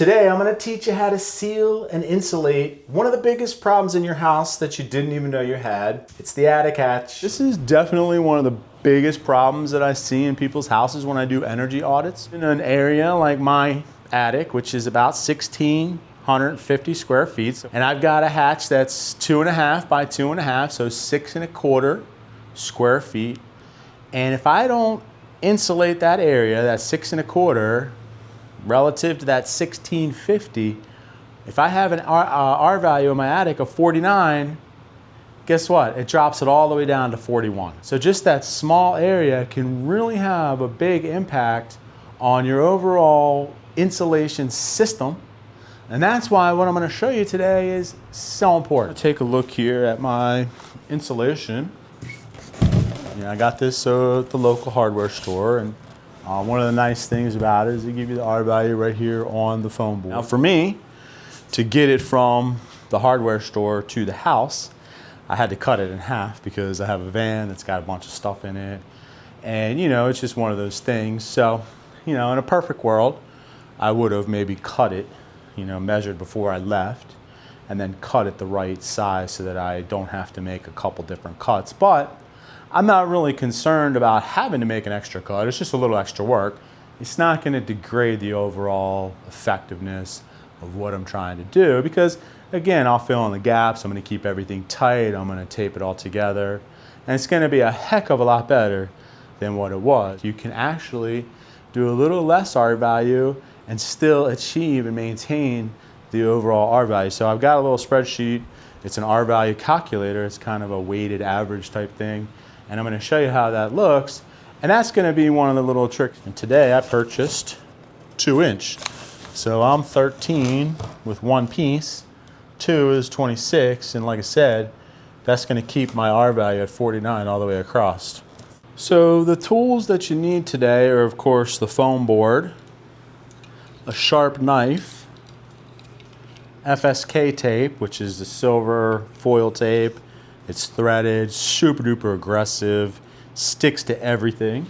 Today I'm going to teach you how to seal and insulate one of the biggest problems in your house that you didn't even know you had. It's the attic hatch. This is definitely one of the biggest problems that I see in people's houses when I do energy audits. In an area like my attic, which is about 1,650 square feet, and I've got a hatch that's 2.5 by 2.5, so 6.25 square feet. And if I don't insulate that area, that 6.25, relative to that 1,650, if I have an R value in my attic of 49, guess what? It drops it all the way down to 41. So just that small area can really have a big impact on your overall insulation system. And that's why what I'm going to show you today is so important. Take a look here at my insulation. I got this at the local hardware store, and one of the nice things about it is they give you the R value right here on the foam board. Now for me, to get it from the hardware store to the house, I had to cut it in half because I have a van that's got a bunch of stuff in it. And it's just one of those things. So, in a perfect world, I would have maybe cut it, measured before I left, and then cut it the right size so that I don't have to make a couple different cuts. But I'm not really concerned about having to make an extra cut. It's just a little extra work. It's not going to degrade the overall effectiveness of what I'm trying to do because, again, I'll fill in the gaps. I'm going to keep everything tight. I'm going to tape it all together. And it's going to be a heck of a lot better than what it was. You can actually do a little less R value and still achieve and maintain the overall R value. So I've got a little spreadsheet. It's an R value calculator. It's kind of a weighted average type thing. And I'm going to show you how that looks. And that's going to be one of the little tricks. And today I purchased 2-inch. So I'm 13 with one piece. 2 is 26. And like I said, that's going to keep my R value at 49 all the way across. So the tools that you need today are, of course, the foam board, a sharp knife, FSK tape, which is the silver foil tape. It's threaded, super duper aggressive, sticks to everything.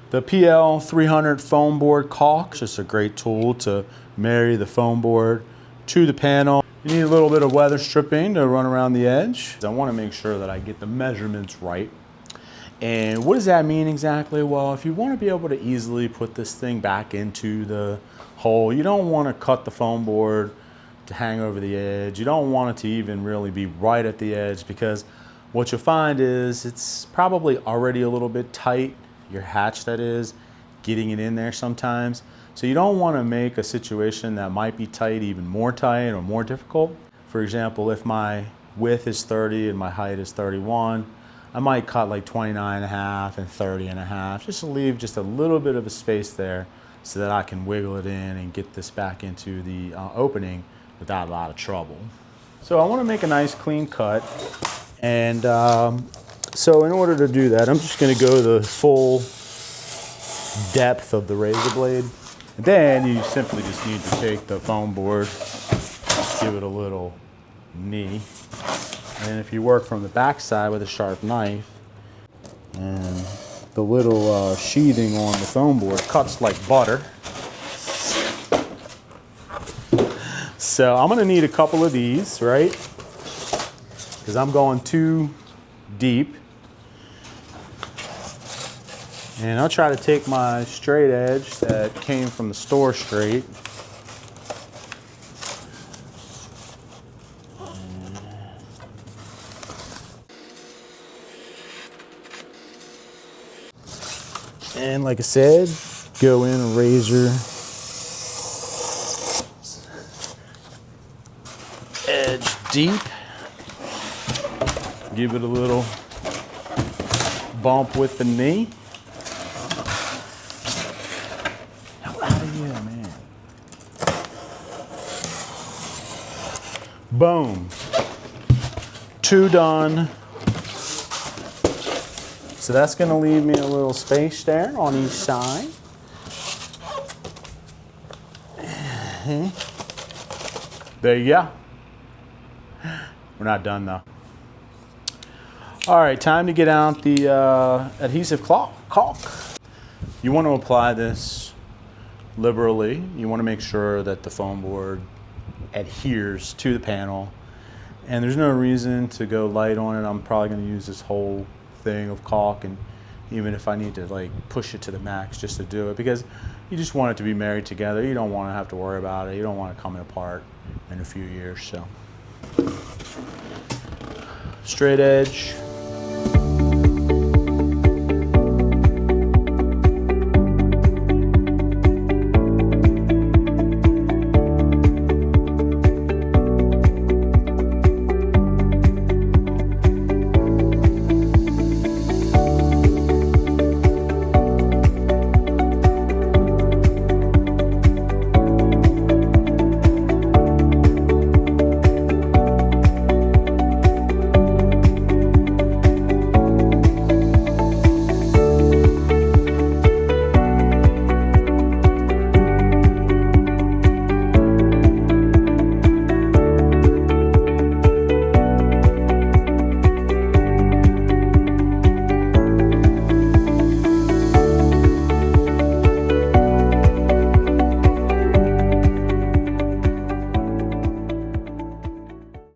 The PL 300 foam board caulk, just a great tool to marry the foam board to the panel. You need a little bit of weather stripping to run around the edge. I want to make sure that I get the measurements right. And what does that mean exactly? Well, if you want to be able to easily put this thing back into the hole, you don't want to cut the foam board to hang over the edge. You don't want it to even really be right at the edge because what you'll find is it's probably already a little bit tight, your hatch that is, getting it in there sometimes. So you don't want to make a situation that might be tight even more tight or more difficult. For example, if my width is 30 and my height is 31, I might cut like 29.5 and 30.5, just to leave just a little bit of a space there so that I can wiggle it in and get this back into the opening without a lot of trouble. So I want to make a nice clean cut, and so in order to do that, I'm just going to go the full depth of the razor blade. And then you simply just need to take the foam board, give it a little knee, and if you work from the back side with a sharp knife, and the little sheathing on the foam board cuts like butter. So I'm gonna need a couple of these, right? Because I'm going too deep. And I'll try to take my straight edge that came from the store straight. And like I said, go in razor edge deep. Give it a little bump with the knee. Out of here, man. Boom. 2 done. So that's going to leave me a little space there on each side. There you go. We're not done though. All right, time to get out the adhesive caulk. You want to apply this liberally. You want to make sure that the foam board adheres to the panel. And there's no reason to go light on it. I'm probably going to use this whole thing of caulk, and even if I need to like push it to the max just to do it, because you just want it to be married together. You don't want to have to worry about it. You don't want it coming apart in a few years. So straight edge.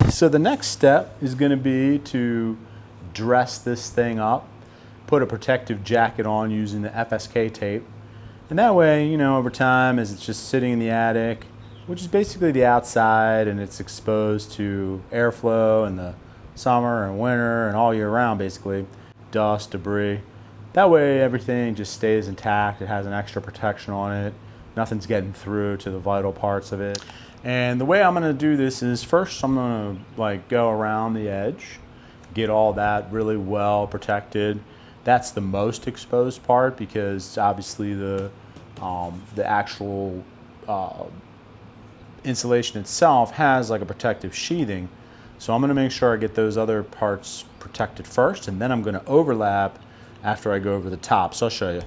So the next step is going to be to dress this thing up, put a protective jacket on using the FSK tape. And that way, you know, over time, as it's just sitting in the attic, which is basically the outside, and it's exposed to airflow in the summer and winter and all year round, basically, dust, debris. That way everything just stays intact. It has an extra protection on it. Nothing's getting through to the vital parts of it. And the way I'm gonna do this is, first I'm gonna like go around the edge, get all that really well protected. That's the most exposed part, because obviously the actual insulation itself has like a protective sheathing. So I'm gonna make sure I get those other parts protected first, and then I'm gonna overlap after I go over the top. So I'll show you.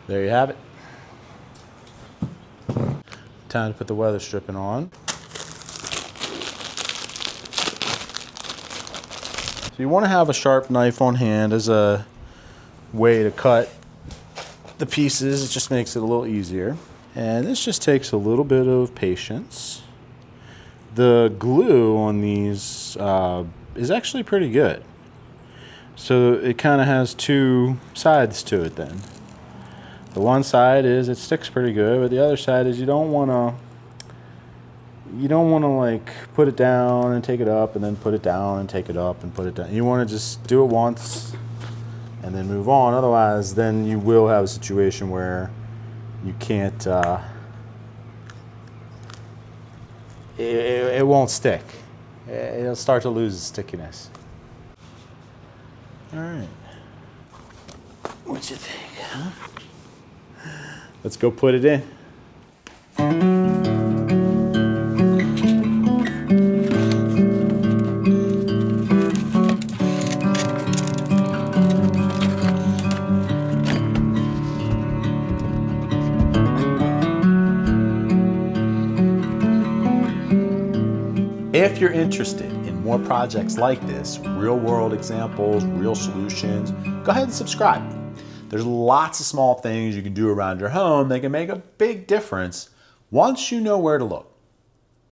There you have it. Time to put the weather stripping on. So you want to have a sharp knife on hand as a way to cut the pieces. It just makes it a little easier. And this just takes a little bit of patience. The glue on these is actually pretty good. So it kind of has two sides to it then. The one side is it sticks pretty good, but the other side is you don't want to like put it down and take it up and then put it down and take it up and put it down. You want to just do it once and then move on. Otherwise, then you will have a situation where you can't, it won't stick. It'll start to lose its stickiness. All right. What you think, huh? Let's go put it in. If you're interested in more projects like this, real world examples, real solutions, go ahead and subscribe. There's lots of small things you can do around your home that can make a big difference once you know where to look.